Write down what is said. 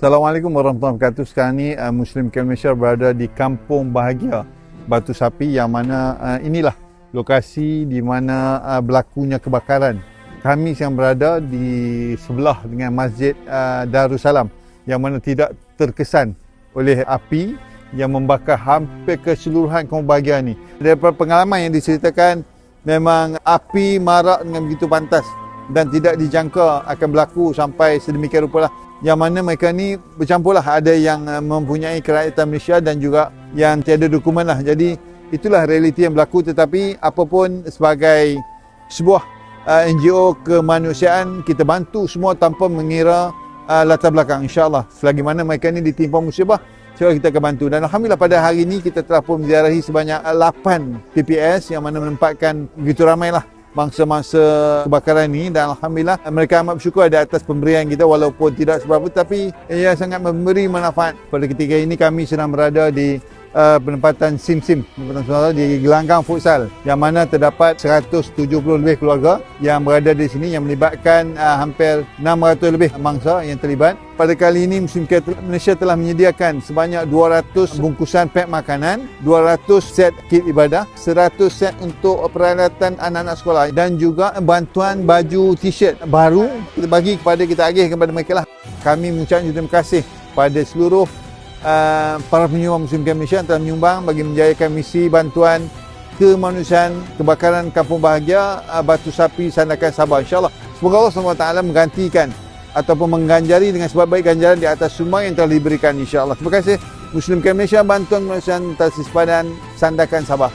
Assalamualaikum warahmatullahi wabarakatuh. Sekarang ni Muslim Camp Malaysia berada di Kampung Bahagia Batu Sapi, yang mana inilah lokasi di mana berlakunya kebakaran. Kami sekarang berada di sebelah dengan Masjid Darussalam, yang mana tidak terkesan oleh api yang membakar hampir keseluruhan Kampung Bahagia ni. Daripada pengalaman yang diceritakan, memang api marak dengan begitu pantas dan tidak dijangka akan berlaku sampai sedemikian rupa lah. Yang mana mereka ni bercampur lah, ada yang mempunyai kerakyatan Malaysia dan juga yang tiada dokumen lah. Jadi itulah realiti yang berlaku, tetapi apapun sebagai sebuah NGO kemanusiaan, kita bantu semua tanpa mengira latar belakang. InsyaAllah selagi mana mereka ni ditimpa musibah, insyaAllah kita akan bantu. Dan Alhamdulillah pada hari ini kita telah pun menziarahi sebanyak 8 PPS yang mana menempatkan begitu ramai lah mangsa-mangsa kebakaran ini, dan Alhamdulillah mereka amat bersyukur di atas pemberian kita walaupun tidak seberapa, tapi ia sangat memberi manfaat. Pada ketika ini kami sedang berada di penempatan SIM di Gelanggang Futsal, yang mana terdapat 170 lebih keluarga yang berada di sini, yang melibatkan hampir 600 lebih mangsa yang terlibat. Pada kali ini Muslim Camp Malaysia telah menyediakan sebanyak 200 bungkusan pek makanan, 200 set kit ibadah, 100 set untuk peralatan anak-anak sekolah, dan juga bantuan baju t-shirt baru kita bagi kepada, kita agih kepada mereka lah. Kami mengucapkan terima kasih pada seluruh para penyumbang Muslim Camp Malaysia yang telah menyumbang bagi menjayakan misi bantuan kemanusiaan kebakaran Kampung Bahagia Batu Sapi Sandakan Sabah. InsyaAllah semoga Allah SWT menggantikan ataupun mengganjari dengan sebaik-baik ganjaran di atas semua yang telah diberikan, insyaAllah. Terima kasih Muslim Camp Malaysia, bantuan kemanusiaan Tasis Padan Sandakan Sabah.